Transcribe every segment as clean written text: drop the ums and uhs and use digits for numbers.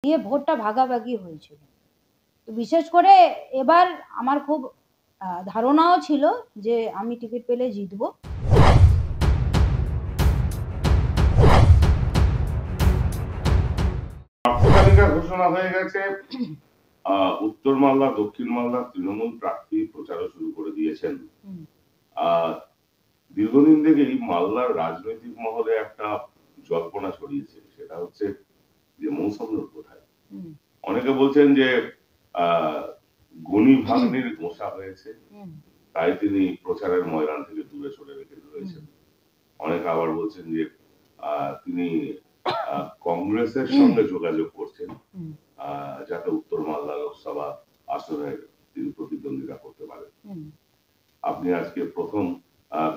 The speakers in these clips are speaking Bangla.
দিয়ে ভোটটা ভাগাভাগি হয়েছিল। তো বিশেষ করে এবার আমার খুব ধারণাও ছিল যে আমি টিকিট পেলে জিতবো। তালিকা ঘোষণা হয়ে গেছে। উত্তর মালদা, দক্ষিণ মালদা তৃণমূল প্রার্থী প্রচারও শুরু করে দিয়েছেন। দীর্ঘদিন থেকেই মালদার রাজনৈতিক মহলে একটা জল্পনা ছড়িয়েছে, সেটা হচ্ছে যে মৌসুমীর কোথায়। অনেকে বলছেন যে গণি ভাগ্নির গোসা হয়েছে, তাই তিনি প্রচারের ময়দান থেকে দূরে সরে রয়েছেন। অনেকে আবার বলছেন যে তিনি কংগ্রেসের সঙ্গে যোগাযোগ করছেন যাতে উত্তর মালদা লোকসভা আসনে তিনি প্রতিদ্বন্দ্বিতা করতে পারেন। আপনি আজকে প্রথম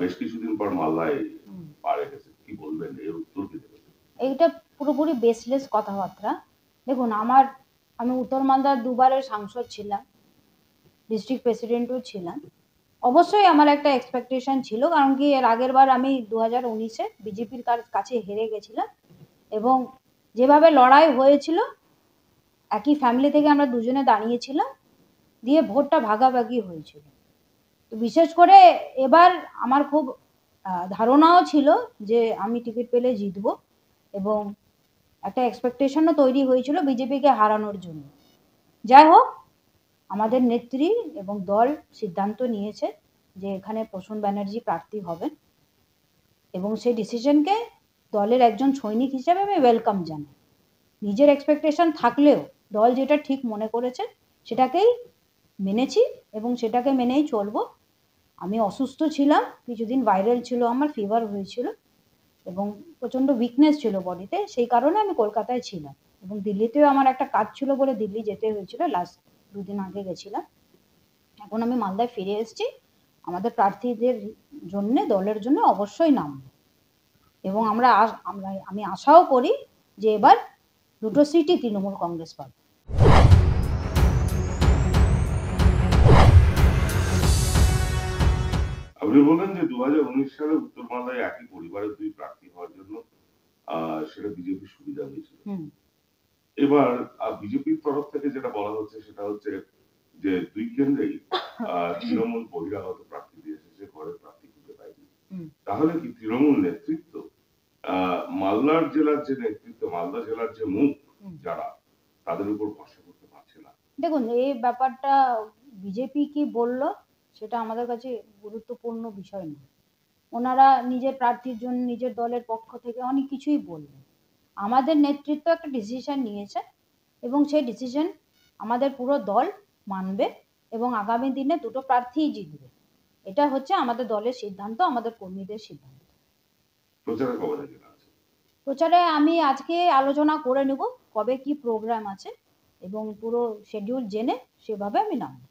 বেশ কিছুদিন পর মালদায় পা রেখেছেন, কি বলবেন, এর উত্তর কি দেবেন? এইটা পুরোপুরি বেসলেস কথাবার্তা। দেখুন, আমি উত্তর মালদার দুবারের সাংসদ ছিলাম, ডিস্ট্রিক্ট প্রেসিডেন্টও ছিলাম। অবশ্যই আমার একটা এক্সপেকটেশন ছিল, কারণ কি এর আগের বার আমি 2019-এ বিজেপির কাছে হেরে গেছিলাম এবং যেভাবে লড়াই হয়েছিল, একই ফ্যামিলি থেকে আমরা দুজনে দাঁড়িয়েছিলাম, দিয়ে ভোটটা ভাগাভাগি হয়েছিল। তো বিশেষ করে এবার আমার খুব ধারণাও ছিল যে আমি টিকিট পেলে জিতবো এবং একটা এক্সপেকটেশনও তৈরি হয়েছিল বিজেপিকে হারানোর জন্য। যাই হোক, আমাদের নেত্রী এবং দল সিদ্ধান্ত নিয়েছে যে এখানে প্রসূন ব্যানার্জি প্রার্থী হবেন এবং সেই ডিসিশনকে দলের একজন সৈনিক হিসেবে আমি ওয়েলকাম জানাই। নিজের এক্সপেকটেশন থাকলেও দল যেটা ঠিক মনে করেছে সেটাকেই মেনেছি এবং সেটাকে মেনেই চলবো। আমি অসুস্থ ছিলাম, কিছুদিন ভাইরাল ছিল, আমার ফিভার হয়েছিল এবং প্রচণ্ড উইকনেস ছিল বডিতে, সেই কারণে আমি কলকাতায় ছিলাম এবং দিল্লিতেও আমার একটা কাজ ছিল বলে দিল্লি যেতে হয়েছিল, লাস্ট 2 দিন আগে গেছিলাম। এখন আমি মালদায় ফিরে এসেছি, আমাদের প্রার্থীদের জন্য, দলের জন্য অবশ্যই নামবো এবং আমি আশাও করি যে এবার 2টো সিটই তৃণমূল কংগ্রেস পাবে। আপনি বললেন যে 2019 সালে উত্তর মালদায় একই পরিবারের 2 প্রার্থী হওয়ার জন্য সেটা বিজেপির সুবিধা হয়েছিল। এবার বিজেপির তরফ থেকে যেটা বলা হচ্ছে সেটা হচ্ছে যে 2 কেন্দ্রেই তৃণমূল বহিরাগত প্রার্থী দিয়েছে, সে ঘরের প্রার্থী খুঁজে পায়নি। তাহলে কি তৃণমূল নেতৃত্ব মালদার জেলার যে নেতৃত্ব, মালদা জেলার যে মুখ যারা, তাদের উপর ভরসা করতে পারছে না? দেখুন, এই ব্যাপারটা বিজেপি কি বললো সেটা আমাদের কাছে গুরুত্বপূর্ণ বিষয় নয়। ওনারা নিজের প্রার্থীর জন্য নিজের দলের পক্ষ থেকে অনেক কিছুই বলবেন। আমাদের নেতৃত্ব একটা ডিসিশন নিয়েছে এবং সেই ডিসিশন আমাদের পুরো দল মানবে এবং আগামী দিনে 2টো প্রার্থীই জিতবে। এটা হচ্ছে আমাদের দলের সিদ্ধান্ত, আমাদের কর্মীদের সিদ্ধান্ত। প্রচারে আমি আজকে আলোচনা করে নেব কবে কি প্রোগ্রাম আছে এবং পুরো শিডিউল জেনে সেভাবে আমি নামবো।